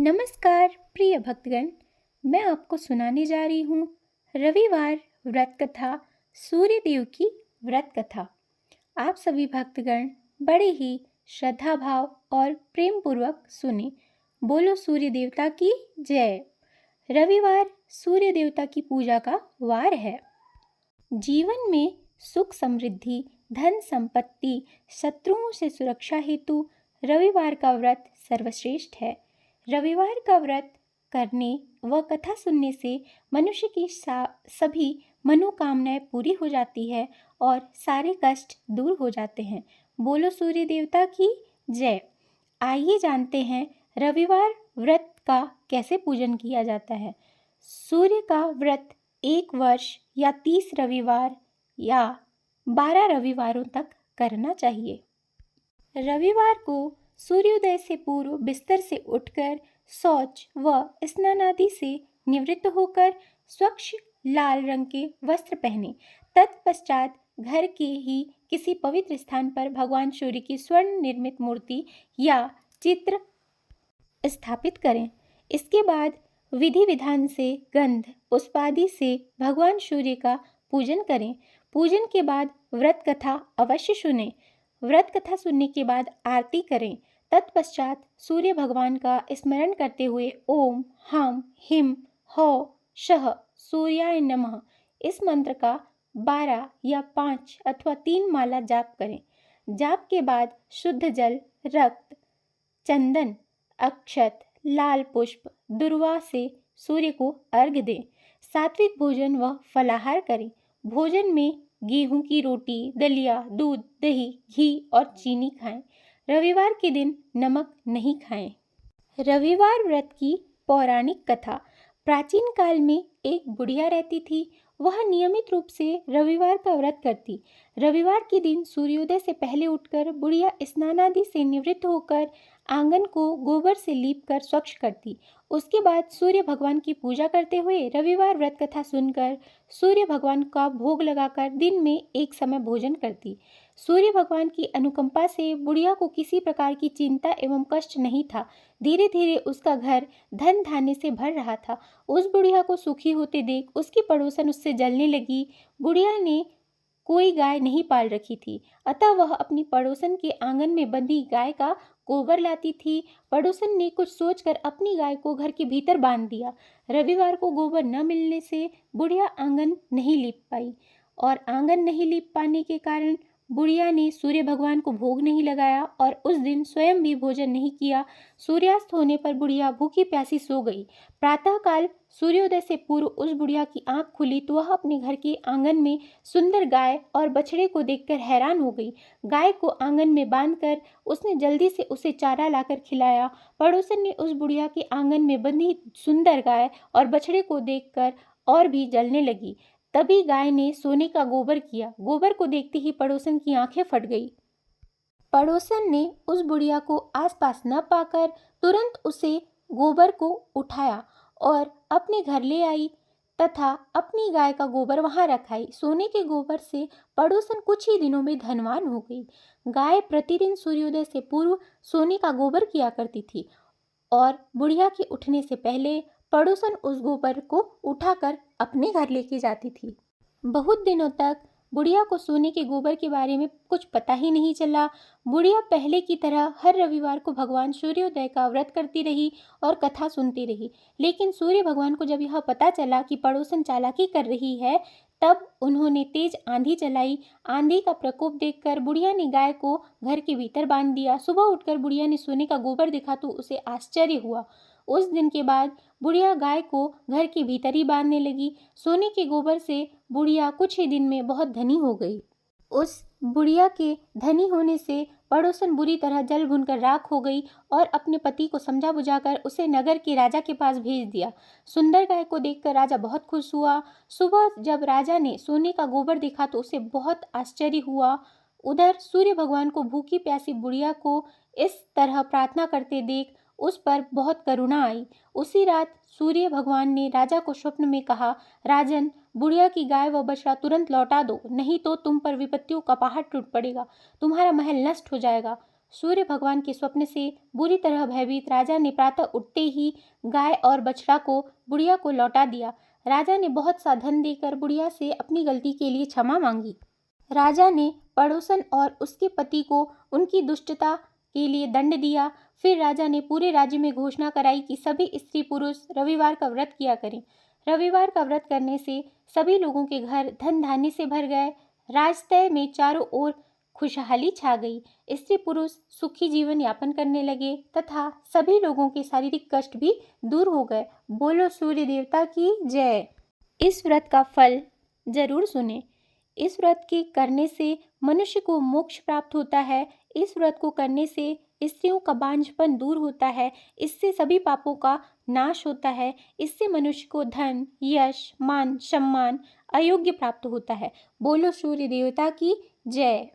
नमस्कार प्रिय भक्तगण, मैं आपको सुनाने जा रही हूँ रविवार व्रत कथा, सूर्यदेव की व्रत कथा। आप सभी भक्तगण बड़े ही श्रद्धा भाव और प्रेम पूर्वक सुने। बोलो सूर्य देवता की जय। रविवार सूर्य देवता की पूजा का वार है। जीवन में सुख समृद्धि, धन संपत्ति, शत्रुओं से सुरक्षा हेतु रविवार का व्रत सर्वश्रेष्ठ है। रविवार का व्रत करने व कथा सुनने से मनुष्य की सभी मनोकामनाएं पूरी हो जाती है और सारे कष्ट दूर हो जाते हैं। बोलो सूर्य देवता की जय। आइए जानते हैं रविवार व्रत का कैसे पूजन किया जाता है। सूर्य का व्रत 1 वर्ष या 30 रविवार या 12 रविवारों तक करना चाहिए। रविवार को सूर्योदय से पूर्व बिस्तर से उठकर शौच व स्नान आदि से निवृत्त होकर स्वच्छ लाल रंग के वस्त्र पहने। तत्पश्चात घर के ही किसी पवित्र स्थान पर भगवान सूर्य की स्वर्ण निर्मित मूर्ति या चित्र स्थापित करें। इसके बाद विधि विधान से गंध पुष्पादि से भगवान सूर्य का पूजन करें। पूजन के बाद व्रत कथा अवश्य सुनें। व्रत कथा सुनने के बाद आरती करें। तत्पश्चात सूर्य भगवान का स्मरण करते हुए ओम हम हिम हो शह सूर्याय नमः इस मंत्र का 12 या 5 अथवा 3 माला जाप करें। जाप के बाद शुद्ध जल, रक्त, चंदन, अक्षत, लाल पुष्प, दुर्वा से सूर्य को अर्घ्य दें। सात्विक भोजन व फलाहार करें। भोजन में गेहूं की रोटी, दलिया, दूध, दही, घी और चीनी खाएं। रविवार के दिन नमक नहीं खाएं। रविवार व्रत की पौराणिक कथा। प्राचीन काल में एक बुढ़िया रहती थी। वह नियमित रूप से रविवार का व्रत करती। रविवार के दिन सूर्योदय से पहले उठकर बुढ़िया स्नान आदि से निवृत्त होकर आंगन को गोबर से लीपकर स्वच्छ करती। उसके बाद सूर्य भगवान की पूजा करते हुए रविवार व्रत कथा सुनकर सूर्य भगवान का भोग लगाकर दिन में एक समय भोजन करती। सूर्य भगवान की अनुकंपा से बुढ़िया को किसी प्रकार की चिंता एवं कष्ट नहीं था। धीरे धीरे उसका घर धन धान्य से भर रहा था। उस बुढ़िया को सुखी होते देख उसकी पड़ोसन उससे जलने लगी। बुढ़िया ने कोई गाय नहीं पाल रखी थी, अतः वह अपनी पड़ोसन के आंगन में बंधी गाय का गोबर लाती थी। पड़ोसन ने कुछ सोचकर अपनी गाय को घर के भीतर बांध दिया। रविवार को गोबर न मिलने से बुढ़िया आंगन नहीं लीप पाई और आंगन नहीं लीप पाने के कारण बुढ़िया ने सूर्य भगवान को भोग नहीं लगाया और उस दिन स्वयं भी भोजन नहीं किया। सूर्यास्त होने पर बुढ़िया भूखी प्यासी सो गई। प्रातःकाल सूर्योदय से पूर्व उस बुढ़िया की आंख खुली तो वह अपने घर के आंगन में सुंदर गाय और बछड़े को देखकर हैरान हो गई। गाय को आंगन में बांधकर उसने जल्दी से उसे चारा लाकर खिलाया। पड़ोसन ने उस बुढ़िया के आंगन में बंधी सुंदर गाय और बछड़े को देखकर और भी जलने लगी। तभी गाय ने सोने का गोबर किया। गोबर को देखते ही पड़ोसन की आंखें फट गई। पड़ोसन ने उस बुढ़िया को आसपास न पाकर तुरंत उसे गोबर को उठाया और अपने घर ले आई तथा अपनी गाय का गोबर वहां रखाई। सोने के गोबर से पड़ोसन कुछ ही दिनों में धनवान हो गई। गाय प्रतिदिन सूर्योदय से पूर्व सोने का गोबर किया करती थी और बुढ़िया के उठने से पहले पड़ोसन उस गोबर को उठाकर अपने घर लेके जाती थी। बहुत दिनों तक बुढ़िया को सोने के गोबर के बारे में कुछ पता ही नहीं चला। बुढ़िया पहले की तरह हर रविवार को भगवान सूर्योदय का व्रत करती रही और कथा सुनती रही। लेकिन सूर्य भगवान को जब यह पता चला कि पड़ोसन चालाकी कर रही है, तब उन्होंने तेज आंधी चलाई। आंधी का प्रकोप देखकर बुढ़िया ने गाय को घर के भीतर बांध दिया। सुबह उठकर बुढ़िया ने सोने का गोबर देखा तो उसे आश्चर्य हुआ। उस दिन के बाद बुढ़िया गाय को घर के भीतर ही बांधने लगी। सोने के गोबर से बुढ़िया कुछ ही दिन में बहुत धनी हो गई। उस बुढ़िया के धनी होने से पड़ोसन बुरी तरह जल भुनकर राख हो गई और अपने पति को समझा बुझाकर उसे नगर के राजा के पास भेज दिया। सुंदर गाय को देखकर राजा बहुत खुश हुआ। सुबह जब राजा ने सोने का गोबर देखा तो उसे बहुत आश्चर्य हुआ। उधर सूर्य भगवान को भूखी प्यासी बुढ़िया को इस तरह प्रार्थना करते देख उस पर बहुत करुणा आई। उसी रात सूर्य भगवान ने राजा को स्वप्न में कहा, राजन, बुढ़िया की गाय व बछड़ा तुरंत लौटा दो, नहीं तो तुम पर विपत्तियों का पहाड़ टूट पड़ेगा, तुम्हारा महल नष्ट हो जाएगा। सूर्य भगवान के स्वप्न से बुरी तरह भयभीत राजा ने प्रातः उठते ही गाय और बछड़ा को बुढ़िया को लौटा दिया। राजा ने बहुत सा धन देकर बुढ़िया से अपनी गलती के लिए क्षमा मांगी। राजा ने पड़ोसन और उसके पति को उनकी दुष्टता के लिए दंड दिया। फिर राजा ने पूरे राज्य में घोषणा कराई कि सभी स्त्री पुरुष रविवार का व्रत किया करें। रविवार का व्रत करने से सभी लोगों के घर धन धान्य से भर गए। राजतय में चारों ओर खुशहाली छा गई। स्त्री पुरुष सुखी जीवन यापन करने लगे तथा सभी लोगों के शारीरिक कष्ट भी दूर हो गए। बोलो सूर्य देवता की जय। इस व्रत का फल जरूर सुने। इस व्रत के करने से मनुष्य को मोक्ष प्राप्त होता है। इस व्रत को करने से स्त्रियों का बांझपन दूर होता है। इससे सभी पापों का नाश होता है। इससे मनुष्य को धन, यश, मान, सम्मान, आरोग्य प्राप्त होता है। बोलो सूर्य देवता की जय।